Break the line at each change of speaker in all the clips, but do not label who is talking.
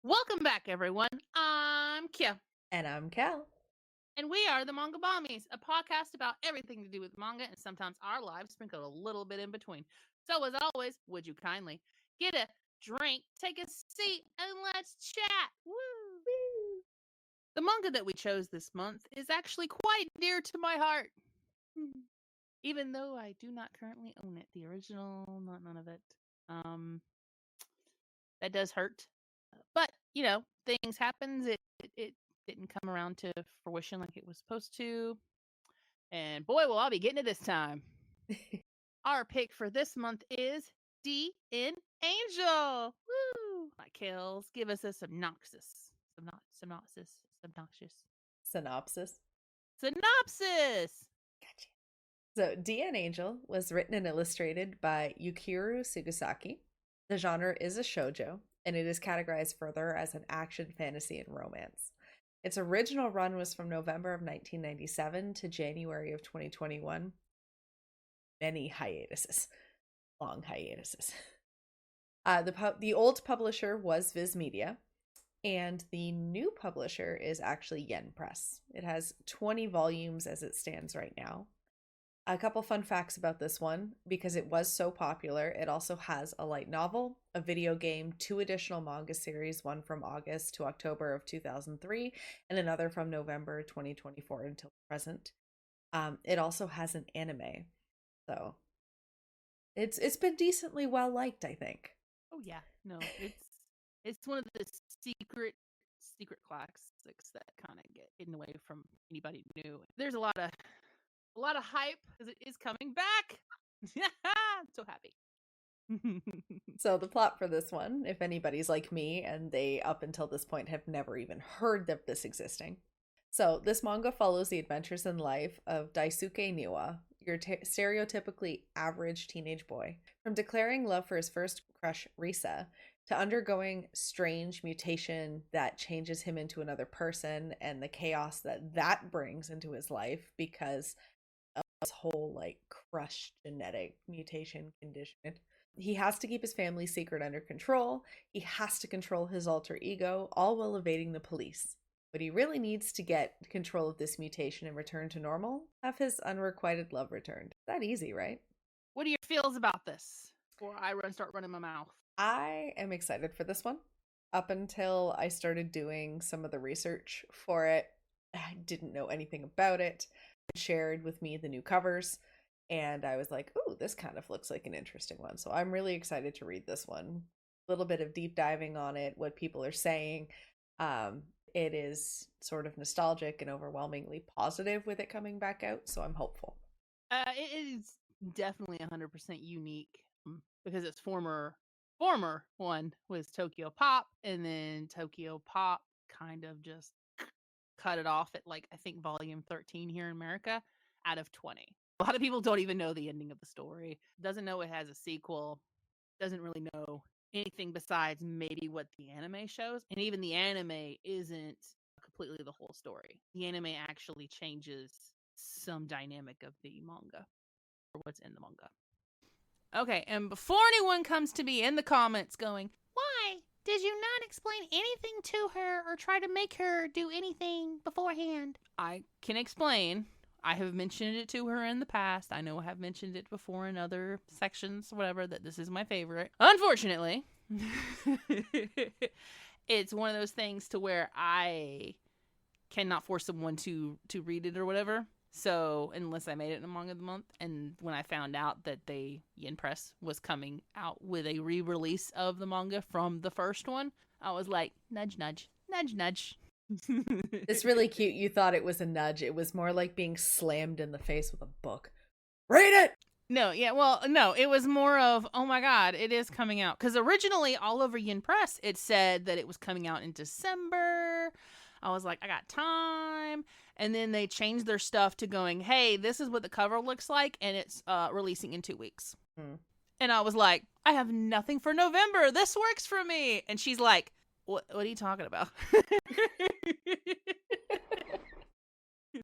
Welcome back, everyone. I'm Kia,
And I'm Cal.
and we are the Manga Mommies, a podcast about everything to do with manga and sometimes our lives sprinkled a little bit in between. So, as always, would you kindly get a drink, take a seat, and let's chat? Woo! The manga that we chose this month is actually quite dear to my heart. Even though I do not currently own it, the original, not none of it. That does hurt. But, things happens. It didn't come around to fruition like it was supposed to. And boy, will I be getting it this time. Our pick for this month is D in Angel. Woo! My kills, give us a synopsis.
Synopsis.
Synopsis!
Gotcha. So, D and Angel was written and illustrated by Yukiro Sugasaki. The genre is a shoujo, and it is categorized further as an action, fantasy, and romance. Its original run was from November of 1997 to January of 2021. Many hiatuses. Long hiatuses. The old publisher was Viz Media, and the new publisher is actually Yen Press. It has 20 volumes as it stands right now. A couple fun facts about this one: because it was so popular, it also has a light novel, a video game, 2 additional manga series, one from August to October of 2003, and another from November 2024 until present. It also has an anime, so it's been decently well liked, I think.
Oh yeah, no, it's one of the secret classics that kind of get hidden away from anybody new. There's a lot of hype because it is coming back. I'm so happy.
So the plot for this one, if anybody's like me and they up until this point have never even heard of this existing. So this manga follows the adventures and life of Daisuke Niwa, your stereotypically average teenage boy. From declaring love for his first crush, Risa, to undergoing strange mutation that changes him into another person and the chaos that brings into his life because of this whole like crush genetic mutation condition. He has to keep his family secret under control. He has to control his alter ego, all while evading the police. But he really needs to get control of this mutation and return to normal, have his unrequited love returned. That easy, right?
What are your feels about this? Before I start running my mouth.
I am excited for this one. Up until I started doing some of the research for it, I didn't know anything about it. It shared with me the new covers, and I was like, ooh, this kind of looks like an interesting one. So I'm really excited to read this one. A little bit of deep diving on it, what people are saying. It is sort of nostalgic and overwhelmingly positive with it coming back out, so I'm hopeful.
It is definitely 100% unique because its former one was Tokyo Pop, and then Tokyo Pop kind of just cut it off at like I think volume 13 here in America out of 20. A lot of people don't even know the ending of the story. Doesn't know it has a sequel. Doesn't really know anything besides maybe what the anime shows. And even the anime isn't completely the whole story. The anime actually changes some dynamic of the manga or what's in the manga. Okay, and before anyone comes to me in the comments going, why did you not explain anything to her or try to make her do anything beforehand? I can explain. I have mentioned it to her in the past. I know I have mentioned it before in other sections, whatever, that this is my favorite. Unfortunately, it's one of those things to where I cannot force someone to read it or whatever. So, unless I made it in a manga of the month, and when I found out that Yen Press was coming out with a re-release of the manga from the first one, I was like, nudge, nudge, nudge, nudge.
It's really cute. You thought it was a nudge. It was more like being slammed in the face with a book. Read it!
No, yeah, well, no, it was more of, oh my god, it is coming out. Because originally, all over Yen Press, it said that it was coming out in December. I was like, I got time. And then they changed their stuff to going, hey, this is what the cover looks like, and it's releasing in 2 weeks. And I was like, I have nothing for November. This works for me. And she's like, what are you talking about?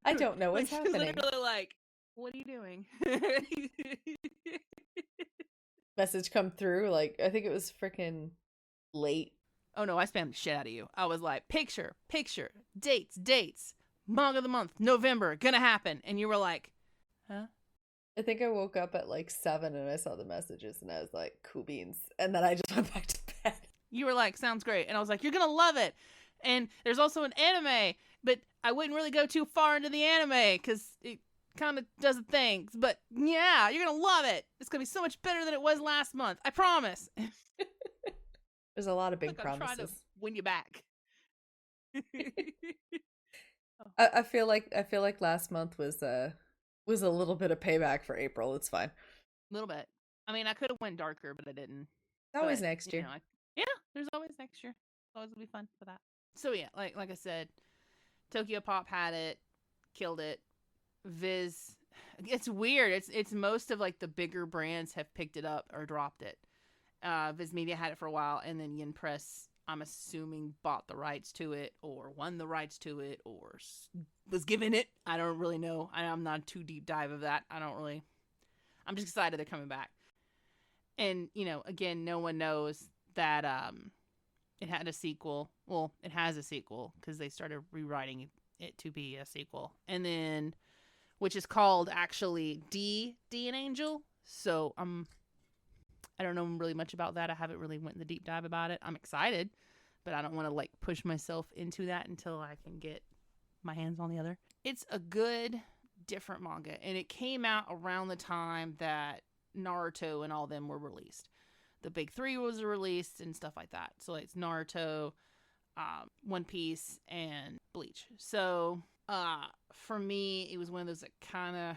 I don't know what's happening.
Literally like, what are you doing?
Message come through, like, I think it was freaking late
Oh no, I spammed the shit out of you. I was like, picture, picture, dates, manga of the month, November, gonna happen. And you were like, huh?
I think I woke up at like 7 and I saw the messages and I was like, cool beans. And then I just went back to bed.
You were like, sounds great. And I was like, you're gonna love it. And there's also an anime, but I wouldn't really go too far into the anime because it kind of does things. But yeah, you're gonna love it. It's gonna be so much better than it was last month. I promise.
There's a lot of big
Look, I'm trying to
promises.
win you back. Oh,
I feel like last month was a little bit of payback for April. It's fine.
a little bit. I mean, I could have went darker, but I didn't.
It's always
But
next year.
yeah, there's always next year. It's always gonna be fun for that. So yeah, like I said, Tokyo Pop had it, killed it. Viz, it's weird. It's most of like the bigger brands have picked it up or dropped it. Viz Media had it for a while, and then Yin Press, I'm assuming, bought the rights to it, or won the rights to it, or was given it. I don't really know. I'm not too deep dive of that. I don't really. I'm just excited they're coming back. And again, no one knows that it had a sequel. Well, it has a sequel because they started rewriting it to be a sequel, and then which is called actually D and Angel. So I don't know really much about that. I haven't really went in the deep dive about it. I'm excited, but I don't want to like push myself into that until I can get my hands on the other. It's a good, different manga, and it came out around the time that Naruto and all them were released. The big three was released and stuff like that. So it's Naruto, One Piece, and Bleach. So for me, it was one of those that kind of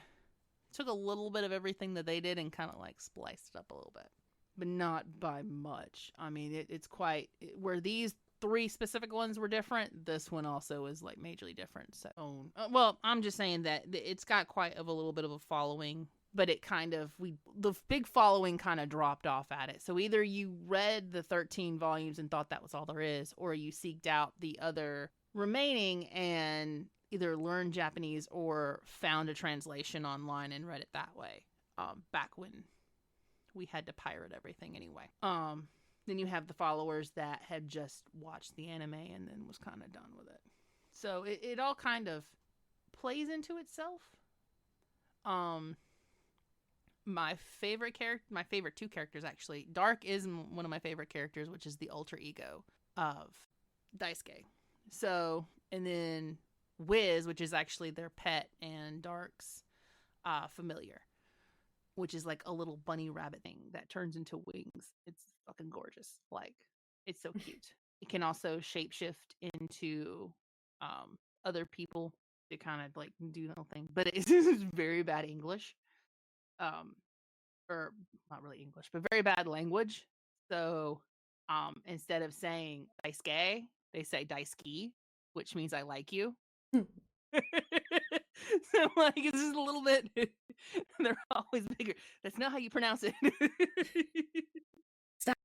took a little bit of everything that they did and kind of like spliced it up a little bit, but not by much. I mean, it's quite where these three specific ones were different. This one also is like majorly different. So, well, I'm just saying that it's got quite of a little bit of a following, but it kind of the big following kind of dropped off at it. So either you read the 13 volumes and thought that was all there is, or you seeked out the other remaining and either learned Japanese or found a translation online and read it that way. Back when we had to pirate everything anyway. Then you have the followers that had just watched the anime and then was kind of done with it. So it all kind of plays into itself. My favorite two characters actually. Dark is one of my favorite characters, which is the alter ego of Daisuke. So, and then Wiz, which is actually their pet, and Dark's familiar, which is like a little bunny rabbit thing that turns into wings. It's fucking gorgeous. Like, it's so cute. It can also shapeshift into other people to kind of like do the whole thing, but it's very bad English, or not really English, but very bad language. So instead of saying Daisuke, they say Daisuke, which means I like you. So like it's just a little bit they're always bigger. That's not how you pronounce it.
Stop.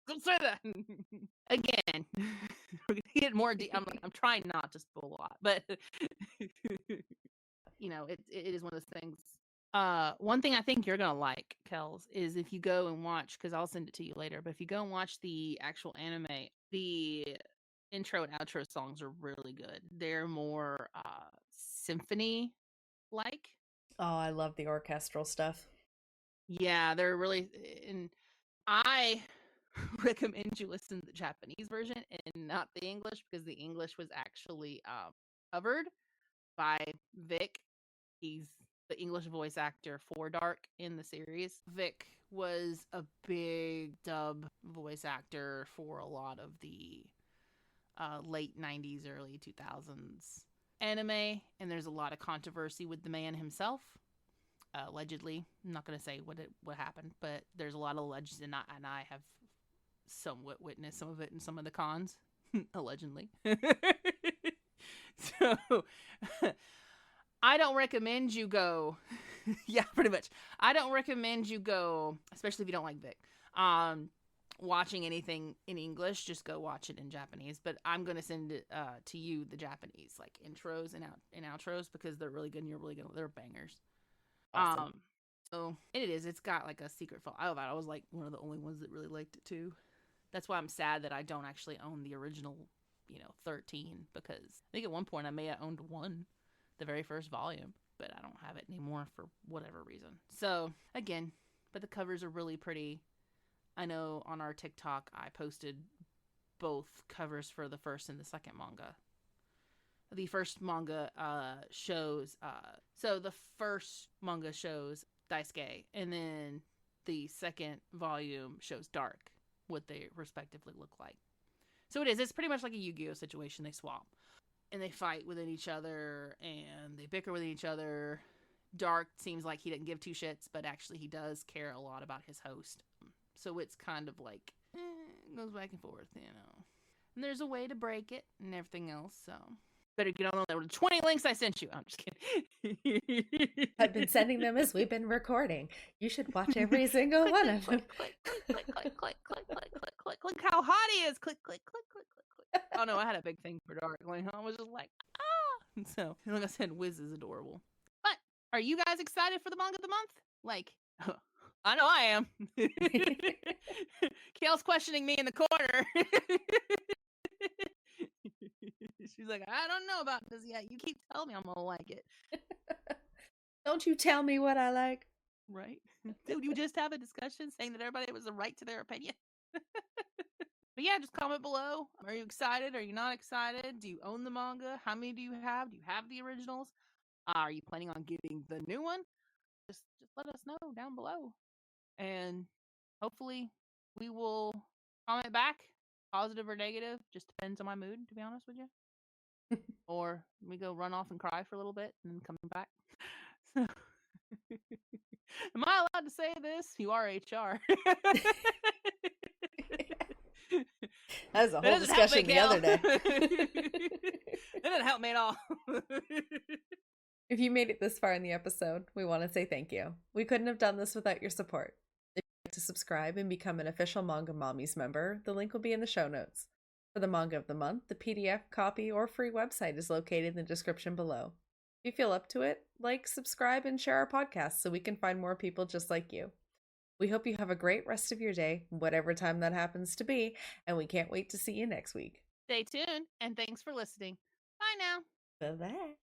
Don't say that. Again, we're gonna get more I'm trying not to spoil a lot, but it is one of those things. One thing I think you're gonna like, Kels, is if you go and watch, because I'll send it to you later, but if you go and watch the actual anime, the intro and outro songs are really good. They're more symphony like.
Oh, I love the orchestral stuff.
Yeah, they're really, and I recommend you listen to the Japanese version and not the English, because the English was actually covered by Vic. He's the English voice actor for Dark in the series. Vic was a big dub voice actor for a lot of the late 90s, early 2000s anime, and there's a lot of controversy with the man himself. Allegedly, I'm not going to say what happened, but there's a lot of legends, and I have somewhat witnessed some of it in some of the cons, allegedly. So, I don't recommend you go. Yeah, pretty much. I don't recommend you go, especially if you don't like Vic. Watching anything in English, just go watch it in Japanese. But I'm gonna send it to you, the Japanese like intros and outros, because they're really good and you're really good. They're bangers.
Awesome.
So it is. It's got like a secret file. I was like one of the only ones that really liked it too. That's why I'm sad that I don't actually own the original, 13, because I think at one point I may have owned one, the very first volume, but I don't have it anymore for whatever reason. So, again, but the covers are really pretty. I know on our TikTok I posted both covers for the first and the second manga. The first manga shows so the first manga shows Daisuke, and then the second volume shows Dark, what they respectively look like. So it's pretty much like a Yu-Gi-Oh situation. They swap and they fight within each other and they bicker with each other. Dark seems like he doesn't give two shits, but actually he does care a lot about his host. So it's kind of like goes back and forth, And there's a way to break it and everything else. So better get on the 20 links I sent you. I'm just kidding.
I've been sending them as we've been recording. You should watch every single one of them.
Click, click, click, click, click, click, click, click, click. How hot he is! Click, click, click, click, click, click. Oh no, I had a big thing for Dark. Like I was just like, ah. So, like I said, Wiz is adorable. But are you guys excited for the manga of the month? Like, I know I am. Kale's questioning me in the corner. She's like, I don't know about this yet. You keep telling me I'm gonna like it.
Don't you tell me what I like.
Right? Did you just have a discussion saying that everybody was the right to their opinion? But yeah, just comment below. Are you excited? Are you not excited? Do you own the manga? How many do you have? Do you have the originals? Are you planning on getting the new one? Just let us know down below. And hopefully we will comment back, positive or negative. Just depends on my mood, to be honest with you. Or we go run off and cry for a little bit and then come back. So, am I allowed to say this? You are HR.
That was a whole discussion the other day.
It didn't help me at all.
If you made it this far in the episode, we want to say thank you. We couldn't have done this without your support. If you'd like to subscribe and become an official Manga Mommies member, the link will be in the show notes. For the manga of the month, the PDF copy or free website is located in the description below. If you feel up to it, like, subscribe, and share our podcast so we can find more people just like you. We hope you have a great rest of your day, whatever time that happens to be, and we can't wait to see you next week.
Stay tuned, and thanks for listening. Bye now.
Bye-bye.